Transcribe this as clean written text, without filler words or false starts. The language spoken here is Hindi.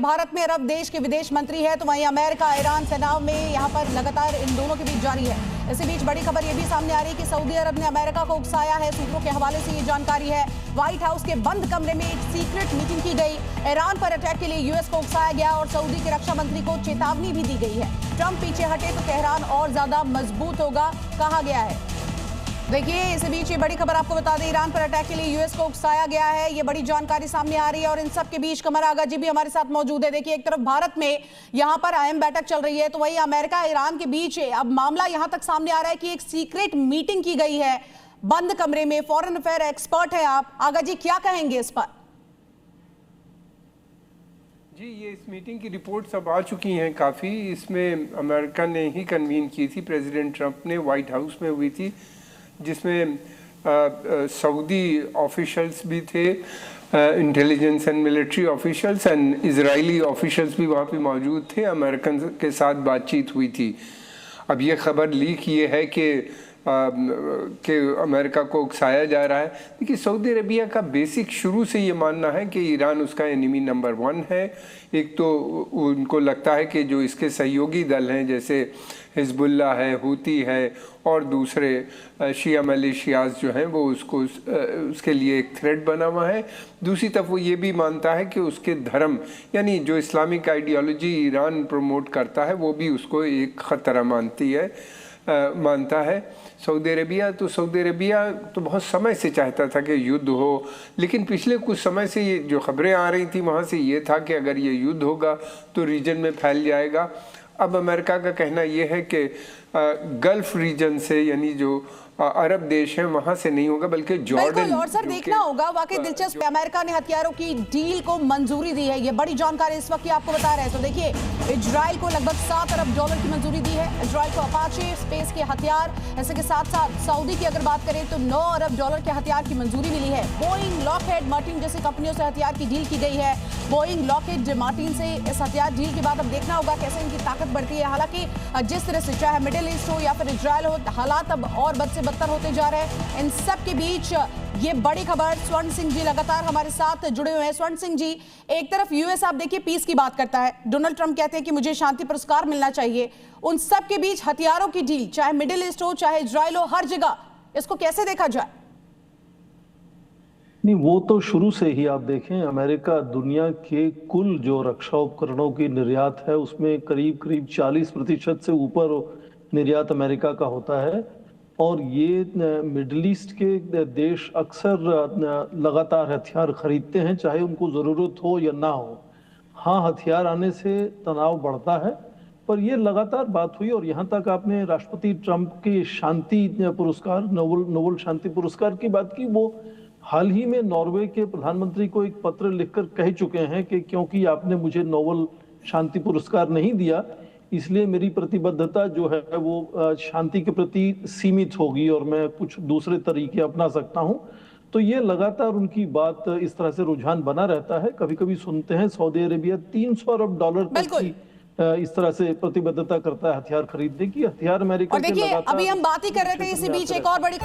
भारत में अरब देश के विदेश मंत्री है, तो वहीं अमेरिका ईरान तनाव में यहाँ पर लगातार इन दोनों के बीच जारी है। इसी बीच बड़ी खबर यह भी सामने आ रही है कि सऊदी अरब ने अमेरिका को उकसाया है। सूत्रों के हवाले से ये जानकारी है। व्हाइट हाउस के बंद कमरे में एक सीक्रेट मीटिंग की गई। ईरान पर अटैक के लिए यूएस को उकसाया गया और सऊदी के रक्षा मंत्री को चेतावनी भी दी गई है। ट्रंप पीछे हटे तो तेहरान और ज्यादा मजबूत होगा, कहा गया है। देखिए, इसी बीच ये बड़ी खबर आपको बता दें, ईरान पर अटैक के लिए यूएस को उकसाया गया है। ये बड़ी जानकारी सामने आ रही है और इन सब के बीच कमर आगा जी भी हमारे साथ मौजूद है। देखिए, एक तरफ भारत में यहाँ पर अहम बैठक चल रही है, तो वहीं अमेरिका ईरान के बीच अब मामला यहाँ तक सामने आ रहा है कि एक सीक्रेट मीटिंग की गई है बंद कमरे में। फॉरेन अफेयर एक्सपर्ट है आप, आगा जी क्या कहेंगे इस पर? जी, ये इस मीटिंग की रिपोर्ट्स अब आ चुकी हैं काफ़ी। इसमें अमेरिका ने ही कन्वीन की थी, प्रेसिडेंट ट्रंप ने, व्हाइट हाउस में हुई थी, जिसमें सऊदी ऑफिशियल्स भी थे, intelligence and military officials and Israeli officials भी वहाँ पे मौजूद थे। अमेरिकन के साथ बातचीत हुई थी। अब ये खबर लीक ये है कि अमेरिका को उकसाया जा रहा है। देखिए, सऊदी अरबिया का बेसिक शुरू से ये मानना है कि ईरान उसका एनिमी नंबर 1 है। एक तो उनको लगता है कि जो इसके सहयोगी दल हैं, जैसे हिजबुल्लाह है, हूती है और दूसरे शिया मलेशियाज जो हैं, वो उसके लिए एक थ्रेट बना हुआ है। दूसरी तरफ वो ये भी मानता है कि उसके धर्म, यानी जो इस्लामिक आइडियोलॉजी ईरान प्रमोट करता है, वो भी उसको एक ख़तरा मानता है। सऊदी अरबिया तो बहुत समय से चाहता था कि युद्ध हो, लेकिन पिछले कुछ समय से ये जो खबरें आ रही थी वहाँ से ये था कि अगर ये युद्ध होगा तो रीजन में फैल जाएगा। अब अमेरिका का कहना ये है कि गल्फ रीजन से, यानी जो अरब देश हैं, वहां से नहीं होगा, बल्कि जॉर्डन। और सर देखना होगा, वाकई दिलचस्प, अमेरिका ने हथियारों की डील को मंजूरी दी है। ये बड़ी जानकारी इस वक्त आपको बता रहे हैं। तो देखिए, इजराइल को लगभग $7 अरब की मंजूरी दी है। इजराइल को अपाचे स्पेस के हथियार, ऐसे के साथ साथ सऊदी की अगर बात करें तो $9 अरब के हथियार की मंजूरी मिली है। बोइंग, लॉकहेड मार्टिन जैसी कंपनियों से हथियार की डील की गई है। बोइंग, लॉकहेड मार्टिन से इस हथियार डील के बाद अब देखना होगा कैसे इनकी ताकत बढ़ती है। हालांकि जिस तरह से चाहे मिडिल ईस्ट हो या फिर इजराइल हो, हालात अब और बद से बदतर होते जा रहे हैं। इन सब के बीच ये बड़ी खबर, स्वर्ण सिंह जी लगातार हमारे साथ जुड़े हुए हैं। स्वर्ण सिंह जी, एक तरफ यूएस आप देखिए पीस की बात करता है, डोनाल्ड ट्रंप कहते हैं कि मुझे शांति पुरस्कार मिलना चाहिए। उन सब के बीच हथियारों की डील, चाहे मिडिल ईस्ट हो चाहे इजराइल हो, हर जगह इसको कैसे देखा जाए? नहीं, वो तो शुरू से ही आप देखें, अमेरिका दुनिया के कुल जो रक्षा उपकरणों की निर्यात है उसमें करीब 40% से ऊपर निर्यात अमेरिका का होता है। और ये मिडिल ईस्ट के देश अक्सर लगातार हथियार खरीदते हैं, चाहे उनको ज़रूरत हो या ना हो। हाँ, हथियार आने से तनाव बढ़ता है, पर ये लगातार बात हुई। और यहाँ तक आपने राष्ट्रपति ट्रंप के शांति पुरस्कार, नोबेल शांति पुरस्कार की बात की। वो हाल ही में नॉर्वे के प्रधानमंत्री को एक पत्र लिखकर कह चुके हैं कि क्योंकि आपने मुझे नोबेल शांति पुरस्कार नहीं दिया, इसलिए मेरी प्रतिबद्धता जो है वो शांति के प्रति सीमित होगी और मैं कुछ दूसरे तरीके अपना सकता हूं। तो ये लगातार उनकी बात इस तरह से रुझान बना रहता है। कभी कभी सुनते हैं सऊदी अरेबिया $300 अरब तक की इस तरह से प्रतिबद्धता करता है हथियार खरीदने की। हथियार अमेरिका और देखिए, अभी हम बात ही कर रहे थे, इसी बीच एक और बड़ी